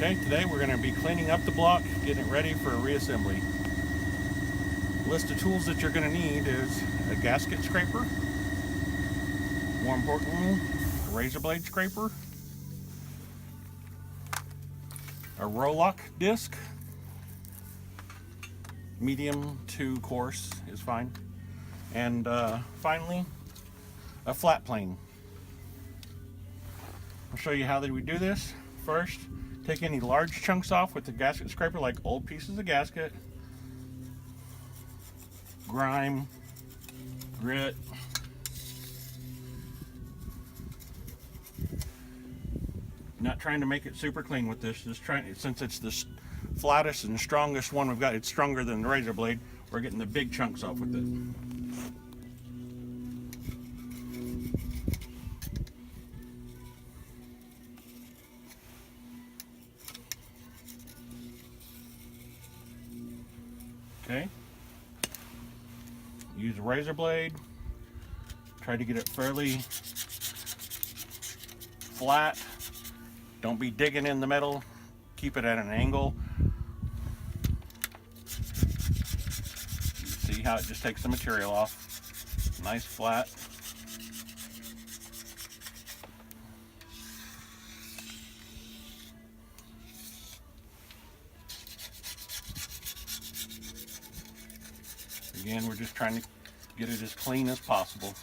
Okay, today we're going to be cleaning up the block, getting it ready for reassembly. List of tools that you're going to need is a gasket scraper, more importantly, a razor blade scraper, a roll-lock disc, medium to coarse is fine, and finally a flat plane. I'll show you how that we do this. First, take any large chunks off with the gasket scraper, like old pieces of gasket, grime, grit. Not trying to make it super clean with this, just trying, since it's the flattest and strongest one we've got, it's stronger than the razor blade, we're getting the big chunks off with it. Okay, use a razor blade, try to get it fairly flat, don't be digging in the metal, keep it at an angle. You see how it just takes the material off, nice flat. Again, we're just trying to get it as clean as possible.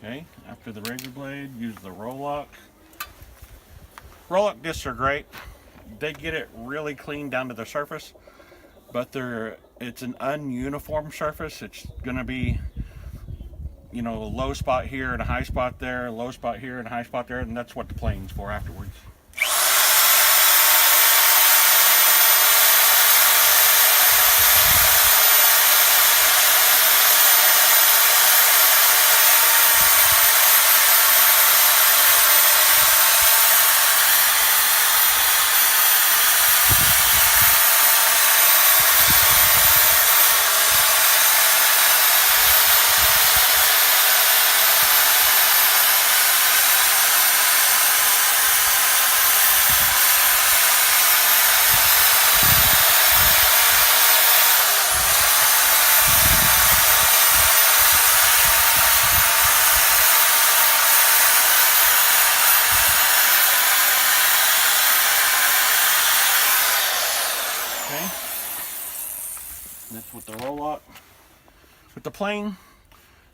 Okay, after the razor blade, use the roll-lock. Roll-lock discs are great. They get it really clean down to the surface, but it's an ununiform surface. It's gonna be, you know, a low spot here and a high spot there, a low spot here and a high spot there, and that's what the plane's for afterwards. Okay, that's with the roll-lock. With the plane,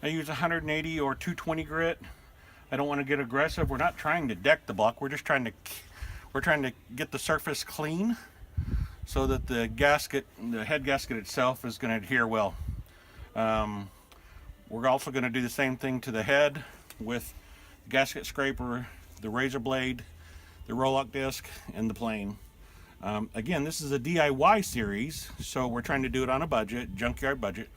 I use 180 or 220 grit. I don't want to get aggressive. We're not trying to deck the block. We're just trying to get the surface clean so that the gasket, the head gasket itself, is going to adhere well. We're also going to do the same thing to the head with the gasket scraper, the razor blade, the roll-lock disc, and the plane. Again, this is a DIY series, so we're trying to do it on a budget, junkyard budget.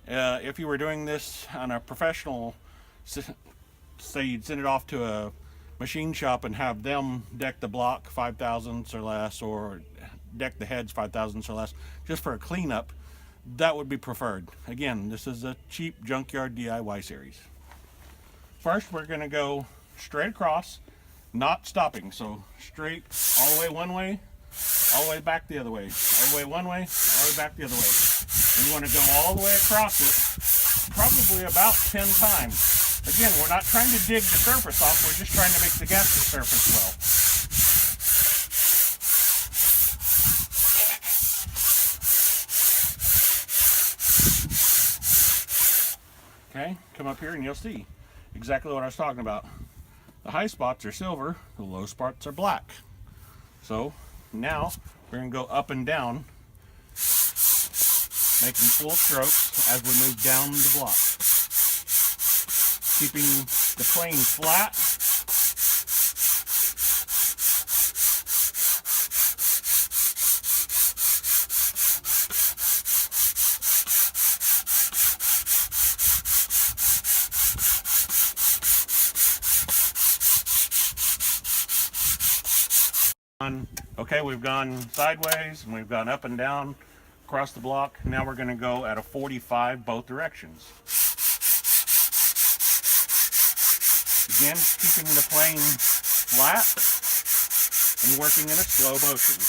If you were doing this on a professional, say you'd send it off to a machine shop and have them deck the block 5 thousandths or less, or deck the heads 5 thousandths or less, just for a cleanup, that would be preferred. Again, this is a cheap junkyard DIY series. First, we're going to go straight across, not stopping, so straight all the way one way, all the way back the other way, all the way one way, all the way back the other way. And you want to go all the way across it, probably about 10 times. Again, we're not trying to dig the surface off, we're just trying to make the gasket surface well. Okay, come up here and you'll see exactly what I was talking about. The high spots are silver, the low spots are black. So now we're going to go up and down, making full strokes as we move down the block, keeping the plane flat Okay, we've gone sideways and we've gone up and down across the block. Now we're going to go at a 45 both directions. Again, keeping the plane flat and working in a slow motion.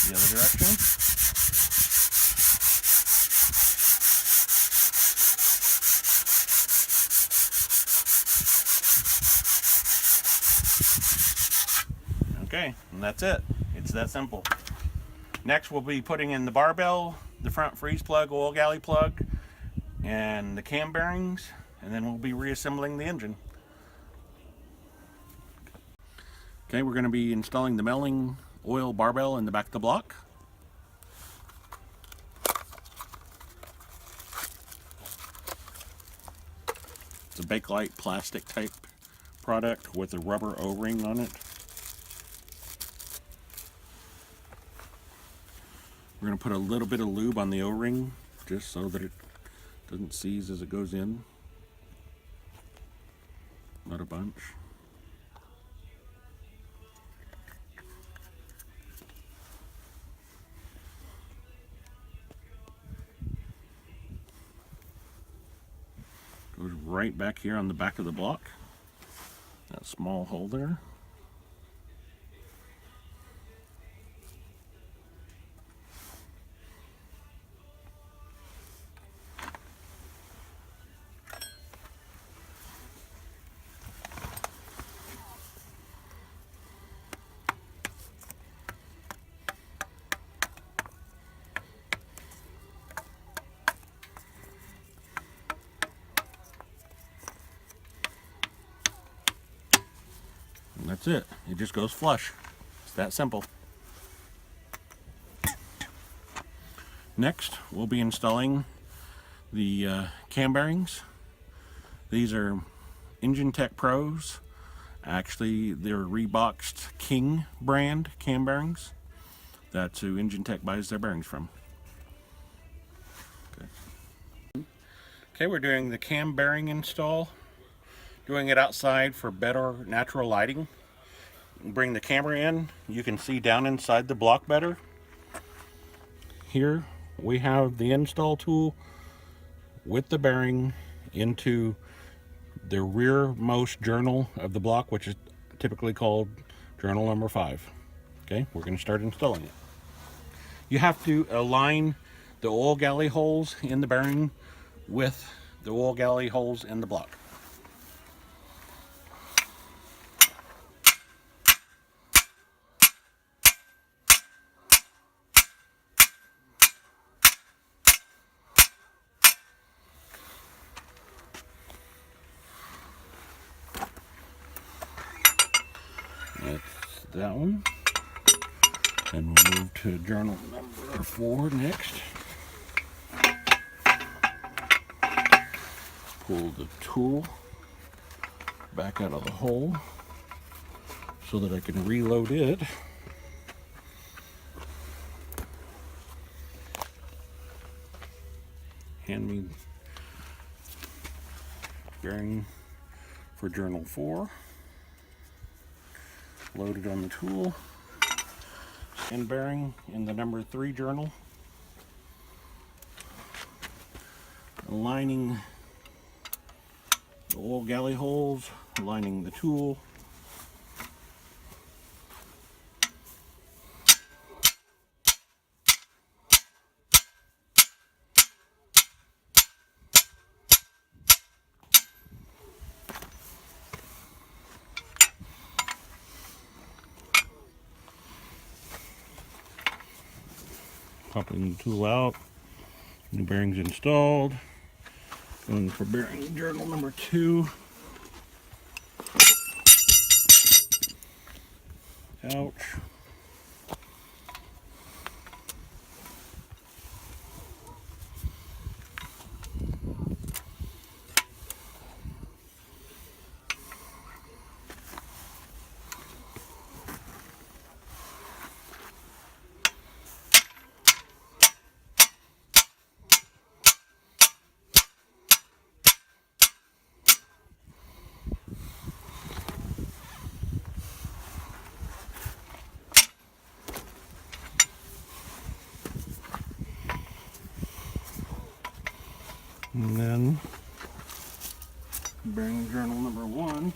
The other direction. Okay, and that's it. It's that simple. Next, we'll be putting in the barbell, the front freeze plug, oil galley plug, and the cam bearings, and then we'll be reassembling the engine. Okay, we're going to be installing the milling oil barbell in the back of the block. It's a Bakelite plastic type product with a rubber O-ring on it. We're going to put a little bit of lube on the O-ring just so that it doesn't seize as it goes in. Not a bunch. Goes right back here on the back of the block. That small hole there. And that's it. It just goes flush. It's that simple. Next, we'll be installing the cam bearings. These are Engine Tech Pros. Actually, they're Reeboxed King brand cam bearings. That's who Engine Tech buys their bearings from. Okay, we're doing the cam bearing install. Doing it outside for better natural lighting. Bring the camera in, you can see down inside the block better. Here we have the install tool with the bearing into the rearmost journal of the block, which is typically called journal number 5. Okay, we're going to start installing it. You have to align the oil galley holes in the bearing with the oil galley holes in the block. That's that one. And we'll move to journal number 4 next. Pull the tool back out of the hole so that I can reload it. Hand me bearing for journal 4. Load it on the tool. And bearing in the number 3 journal. Aligning the oil galley holes, aligning the tool. Popping the tool out. New bearings installed. Going for bearing journal number 2. Ouch. And then bearing journal number 1.